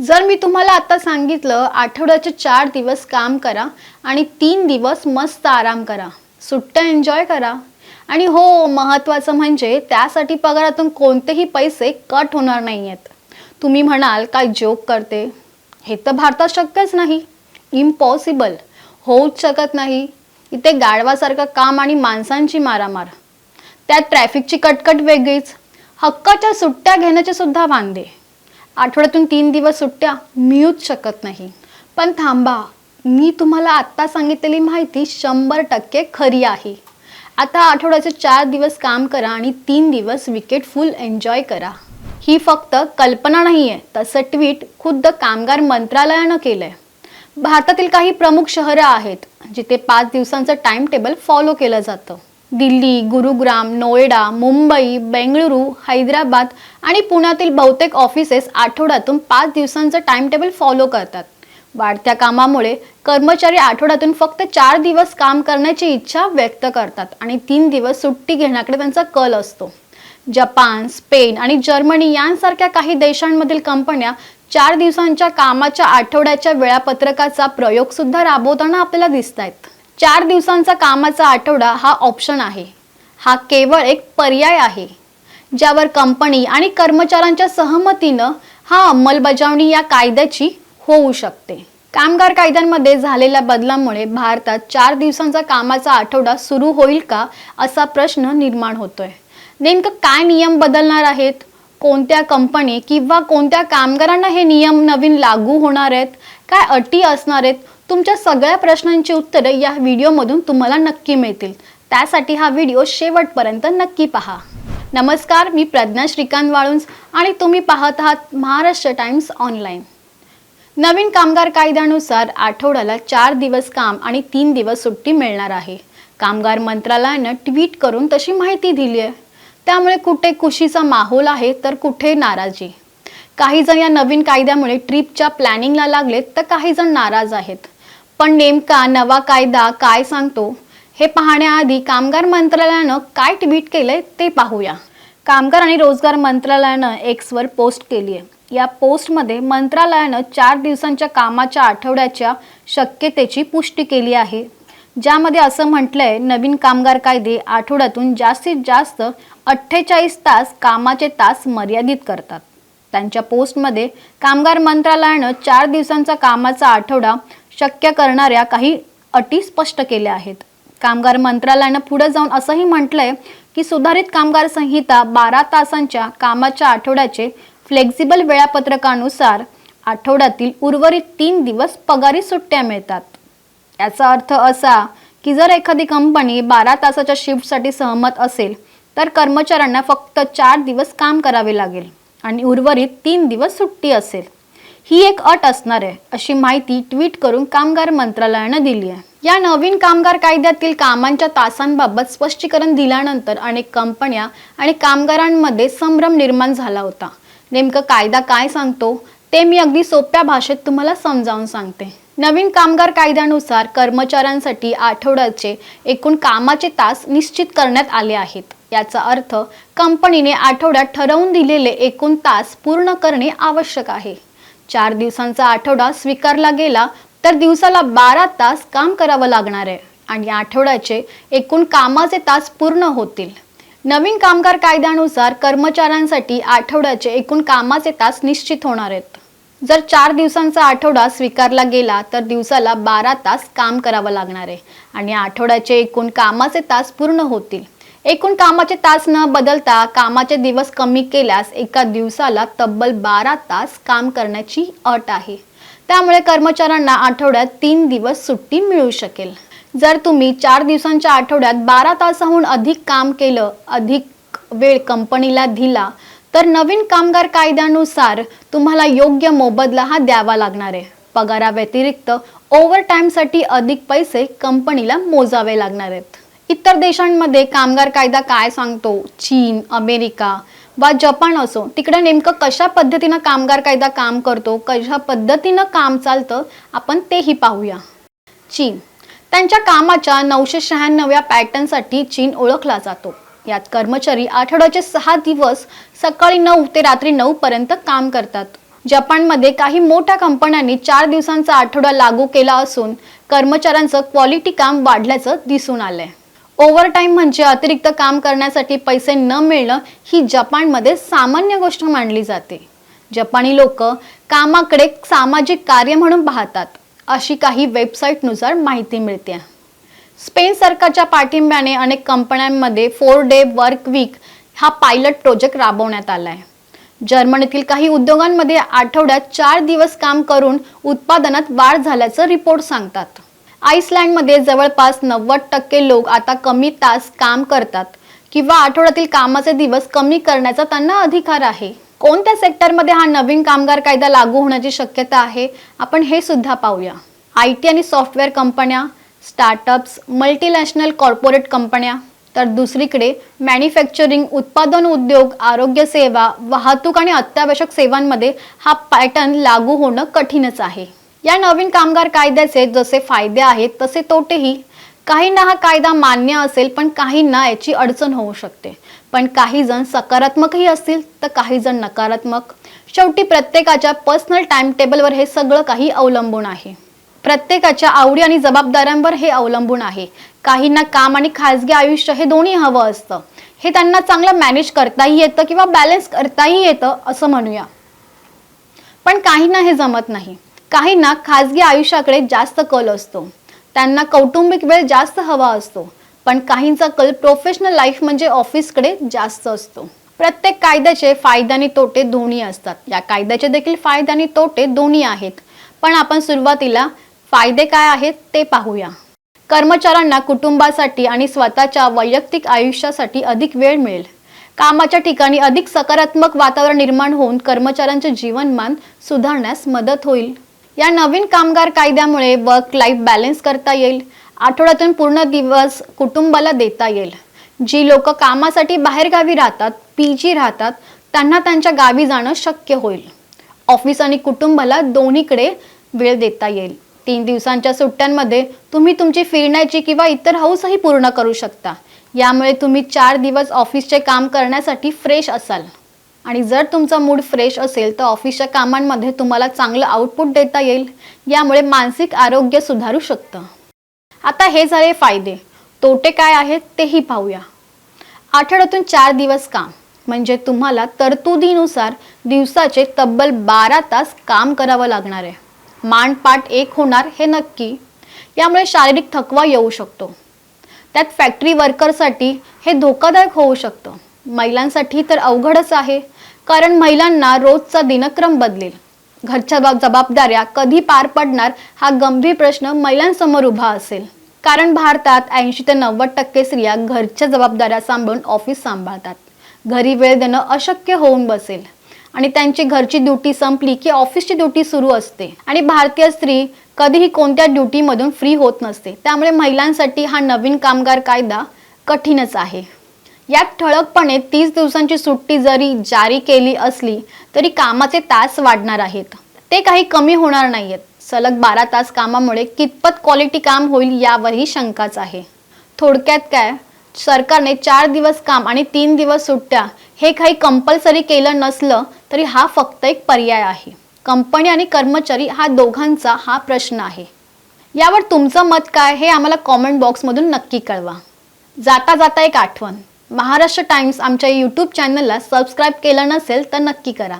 जर मी तुम्हाला आता सांगितलं आठवड्याचे 4 दिवस काम करा आणि 3 दिवस मस्त आराम करा, सुट्ट्या एन्जॉय करा आणि हो महत्त्वाचं म्हणजे त्यासाठी पगारातून कोणतेही पैसे कट होणार नाहीयेत. तुम्ही म्हणाल काय जोक करते, हे तर भारतात शक्यच नाही, इम्पॉसिबल, होऊच शकत नाही. इथे गाढवासारखं काम आणि माणसांची मारामार, त्यात ट्रॅफिकची कटकट वेगळीच, हक्काच्या सुट्ट्या घेण्याचे सुद्धा वांदे. आठवड्यातून 3 दिवस सुट्ट्या मिळूच शकत नाही. पण थांबा, मी तुम्हाला आत्ता सांगितलेली माहिती 100% खरी आहे. आता आठवड्याचे 4 दिवस काम करा आणि 3 दिवस वीकेंड फुल एन्जॉय करा. ही फक्त कल्पना नाहीये, तसं ट्विट खुद्द कामगार मंत्रालयानं केलंय. भारतातील काही प्रमुख शहरं आहेत जिथे 5 दिवसांचं टाइम टेबल फॉलो केलं जातं. दिल्ली, गुरुग्राम, नोएडा, मुंबई, बेंगळुरू, हैदराबाद आणि पुण्यातील बहुतेक ऑफिसेस आठवड्यातून 5 दिवसांचं टाइम टेबल फॉलो करतात. वाढत्या कामामुळे कर्मचारी आठवड्यातून फक्त 4 दिवस काम करण्याची इच्छा व्यक्त करतात आणि 3 दिवस सुट्टी घेण्याकडे त्यांचा कल असतो. जपान, स्पेन आणि जर्मनी यांसारख्या काही देशांमधील कंपन्या 4 दिवसांच्या कामाच्या आठवड्याच्या वेळापत्रकाचा प्रयोग सुद्धा राबवताना आपल्याला दिसतायत. 4 दिवसांचा कामाचा आठवडा हा ऑप्शन आहे. हा केवळ एक पर्याय आहे ज्यावर कंपनी आणि कर्मचाऱ्यांच्या सहमतीनं हा अंमलबजावणी या कायद्याची होऊ शकते. कामगार कायद्यांमध्ये झालेल्या बदलामुळे भारतात 4 दिवसांचा कामाचा आठवडा सुरू होईल का असा प्रश्न निर्माण होतोय. नेमकं काय नियम बदलणार आहेत, कोणत्या कंपनी किंवा कोणत्या कामगारांना हे नियम नवीन लागू होणार आहेत, काय अटी असणार आहेत, तुमच्या सगळ्या प्रश्नांची उत्तरे या व्हिडिओमधून तुम्हाला नक्की मिळतील. त्यासाठी हा व्हिडिओ शेवटपर्यंत नक्की पहा. नमस्कार, मी प्रज्ञा श्रीकांत वाळुंज आणि तुम्ही पाहत आहात महाराष्ट्र टाइम्स ऑनलाईन. नवीन कामगार कायद्यानुसार आठवड्याला 4 दिवस काम आणि 3 दिवस सुट्टी मिळणार आहे. कामगार मंत्रालयानं ट्विट करून तशी माहिती दिली आहे. त्यामुळे कुठे खुशीचा माहोल आहे तर कुठे नाराजी. काही जण या नवीन कायद्यामुळे ट्रिपच्या प्लॅनिंगला लागलेत तर काही जण नाराज आहेत. पण नेमका नवा कायदा काय सांगतो हे पाहण्याआधी कामगार मंत्रालयानं काय ट्विट केलंय ते पाहूया. कामगार आणि रोजगार मंत्रालयानं एक्सवर पोस्ट केली आहे. या पोस्टमध्ये मंत्रालयानं 4 दिवसांच्या कामाच्या आठवड्याच्या शक्यतेची पुष्टी केली आहे, ज्यामध्ये असं म्हटलंय नवीन कामगार कायदे आठवड्यातून जास्तीत जास्त 48 तास कामाचे तास मर्यादित करतात. त्यांच्या पोस्टमध्ये कामगार मंत्रालयानं 4 दिवसांचा कामाचा आठवडा शक्य करणाऱ्या काही अटी स्पष्ट केल्या आहेत. कामगार मंत्रालयानं पुढे जाऊन असंही म्हटलंय की सुधारित कामगार संहिता 12 तासांच्या कामाच्या आठवड्याचे फ्लेक्झिबल वेळापत्रकानुसार आठवड्यातील उर्वरित 3 दिवस पगारी सुट्ट्या मिळतात. याचा अर्थ असा की जर एखादी कंपनी 12 तासाच्या शिफ्टसाठी सहमत असेल तर कर्मचाऱ्यांना फक्त 4 दिवस काम करावे लागेल आणि उर्वरित 3 दिवस सुट्टी असेल. ही एक अट असणार आहे अशी माहिती ट्विट करून कामगार मंत्रालयानं दिली आहे. या नवीन कामगार कायद्यातील कामांच्या तासांबाबत स्पष्टीकरण दिल्यानंतर अनेक कंपन्या आणि कामगारांमध्ये संभ्रम निर्माण झाला होता. नेमकं कायदा काय सांगतो ते मी अगदी सोप्या भाषेत तुम्हाला समजावून सांगते. नवीन कामगार कायद्यानुसार कर्मचाऱ्यांसाठी आठवड्याचे एकूण कामाचे तास निश्चित करण्यात आले आहेत. याचा अर्थ कंपनीने आठवड्यात ठरवून दिलेले एकूण तास पूर्ण करणे आवश्यक आहे. 4 दिवसांचा आठवडा स्वीकारला गेला तर दिवसाला 12 तास काम करावं लागणार आहे आणि आठवड्याचे एकूण कामाचे तास पूर्ण होतील. नवीन कामगार कायद्यानुसार कर्मचाऱ्यांसाठी आठवड्याचे एकूण कामाचे तास निश्चित होणार आहेत. जर 4 दिवसांचा आठवडा स्वीकारला गेला तर दिवसाला 12 तास काम करावं लागणार आहे आणि आठवड्याचे एकूण कामाचे तास पूर्ण होतील. एकूण कामाचे तास न बदलता कामाचे दिवस कमी केल्यास एका दिवसाला तब्बल 12 तास काम करण्याची अट आहे. त्यामुळे कर्मचाऱ्यांना आठवड्यात 3 दिवस सुट्टी मिळू शकेल. जर तुम्ही 4 दिवसांच्या आठवड्यात 12 तासाहून अधिक काम केलं, अधिक वेळ कंपनीला दिला तर नवीन कामगार कायद्यानुसार तुम्हाला योग्य मोबदला हा द्यावा लागणार आहे. पगाराव्यतिरिक्त ओव्हरटाईमसाठी अधिक पैसे कंपनीला मोजावे लागणार आहेत. इतर देशांमध्ये कामगार कायदा काय सांगतो, चीन, अमेरिका वा जपान असो, तिकडे नेमकं कशा पद्धतीनं कामगार कायदा काम करतो, कशा पद्धतीनं काम चालतं, आपण तेही पाहूया. चीन त्यांच्या कामाच्या 996व्या पॅटर्नसाठी चीन ओळखला जातो. यात कर्मचारी आठवड्याचे 6 दिवस सकाळी 9 ते रात्री 9 पर्यंत काम करतात. जपानमध्ये काही मोठ्या कंपन्यांनी 4 दिवसांचा आठवडा लागू केला असून कर्मचाऱ्यांचं क्वालिटी काम वाढल्याचं दिसून आलंय. ओव्हरटाईम म्हणजे अतिरिक्त काम करण्यासाठी पैसे न मिळणं ही जपानमध्ये सामान्य गोष्ट मानली जाते. जपानी लोक कामाकडे सामाजिक कार्य म्हणून पाहतात, अशी काही वेबसाईटनुसार माहिती मिळते. स्पेन सरकारच्या पाठिंब्याने अनेक कंपन्यांमध्ये 4 डे वर्क वीक हा पायलट प्रोजेक्ट राबवण्यात आलाय. जर्मनीतील काही उद्योगांमध्ये आठवड्यात 4 दिवस काम करून उत्पादनात वाढ झाल्याचं रिपोर्ट सांगतात. आइसलँडमध्ये जवळपास 90% लोक आता कमी तास काम करतात किंवा आठवड्यातील कामाचे दिवस कमी करण्याचा त्यांना अधिकार आहे. कोणत्या सेक्टरमध्ये हा नवीन कामगार कायदा लागू होण्याची शक्यता आहे, आपण हे सुद्धा पाहूया. IT आणि सॉफ्टवेअर कंपन्या, स्टार्टअप्स, मल्टीनॅशनल कॉर्पोरेट कंपन्या, तर दुसरीकडे मॅन्युफॅक्चरिंग, उत्पादन उद्योग, आरोग्य सेवा, वाहतूक आणि अत्यावश्यक सेवांमध्ये हा पॅटर्न लागू होणं कठीणच आहे. या नवीन कामगार कायद्याचे जसे फायदे आहेत तसे तोटेही. काहींना हा कायदा मान्य असेल, पण काहींना याची अडचण होऊ शकते. पण काही जण सकारात्मकही असतील तर काही जण नकारात्मक. शेवटी प्रत्येकाच्या पर्सनल टाइम टेबलवर हे सगळं काही अवलंबून आहे. प्रत्येकाच्या आवडी आणि जबाबदाऱ्यांवर हे अवलंबून आहे. काहींना काम आणि खासगी आयुष्य हे दोन्ही हवं असतं. हे त्यांना चांगलं मॅनेज करताही येतं किंवा बॅलन्स करताही येतं असं म्हणूया. पण काहींना हे जमत नाही. काहींना खासगी आयुष्याकडे जास्त कल असतो. त्यांना कौटुंबिक वेळ जास्त हवा असतो. पण काहींचा कल प्रोफेशनल लाईफ म्हणजे ऑफिसकडे जास्त असतो. प्रत्येक कायद्याचे फायदे आणि तोटे दोन्ही असतात. या कायद्याचे देखील फायदे आणि तोटे दोन्ही आहेत. पण आपण सुरुवातीला फायदे काय आहेत ते पाहूया. कर्मचाऱ्यांना कुटुंबासाठी आणि स्वतःच्या वैयक्तिक आयुष्यासाठी अधिक वेळ मिळेल. कामाच्या ठिकाणी अधिक सकारात्मक वातावरण निर्माण होऊन कर्मचाऱ्यांचे जीवनमान सुधारण्यास मदत होईल. या नवीन कामगार कायद्यामुळे वर्क लाईफ बॅलन्स करता येईल. आठवड्यातून पूर्ण दिवस कुटुंबाला देता येईल. जी लोक कामासाठी बाहेरगावी राहतात, PG राहतात, त्यांना त्यांच्या गावी जाणं शक्य होईल. ऑफिस आणि कुटुंबाला दोन्हीकडे वेळ देता येईल. 3 दिवसांच्या सुट्ट्यांमध्ये तुम्ही तुमची फिरण्याची किंवा इतर हौसही पूर्ण करू शकता. यामुळे तुम्ही 4 दिवस ऑफिसचे काम करण्यासाठी फ्रेश असाल. आणि जर तुमचा मूड फ्रेश असेल तर ऑफिसच्या कामांमध्ये तुम्हाला चांगलं आउटपुट देता येईल. यामुळे मानसिक आरोग्य सुधारू शकतं. आता हे झाले फायदे. तोटे काय आहेत तेही पाहूया. आठवड्यातून 4 दिवस काम म्हणजे तुम्हाला तरतुदीनुसार दिवसाचे तब्बल 12 तास काम करावं लागणार आहे. मानपाट एक होणार हे नक्की. यामुळे शारीरिक थकवा येऊ शकतो. त्यात फॅक्टरी वर्करसाठी हे धोकादायक होऊ शकतं. महिलांसाठी तर अवघडच आहे, कारण महिलांना रोजचा दिनक्रम बदलेल. घरच्या जबाबदाऱ्या कधी पार पडणार हा गंभीर प्रश्न महिलांसमोर उभा असेल. कारण भारतात 80 ते 90% स्त्रिया घरच्या जबाबदाऱ्या सांभाळून ऑफिस सांभाळतात. घरी वेळ देणं अशक्य होऊन बसेल आणि त्यांची घरची ड्युटी संपली की ऑफिसची ड्युटी सुरू असते. आणि भारतीय स्त्री कधीही कोणत्या ड्युटीमधून फ्री होत नसते. त्यामुळे महिलांसाठी हा नवीन कामगार कायदा कठीणच आहे. यात ठळकपणे 30 दिवसांची सुट्टी जरी जारी केली असली तरी कामाचे तास वाढणार आहेत. ते काही कमी होणार नाहीयेत. सलग 12 तास कामामुळे कितपत क्वालिटी काम होईल यावरही शंकाच आहे. थोडक्यात काय, सरकारने 4 दिवस काम आणि 3 दिवस सुट्ट्या हे काही कंपल्सरी केलं नसलं तरी हा फक्त एक पर्याय आहे. कंपनी आणि कर्मचारी हा दोघांचा हा प्रश्न आहे. यावर तुमचं मत काय हे आम्हाला कॉमेंट बॉक्समधून नक्की कळवा. जाता जाता एक आठवण, महाराष्ट्र टाइम्स आमच्या YouTube चॅनलला सबस्क्राईब केलं नसेल तर नक्की करा.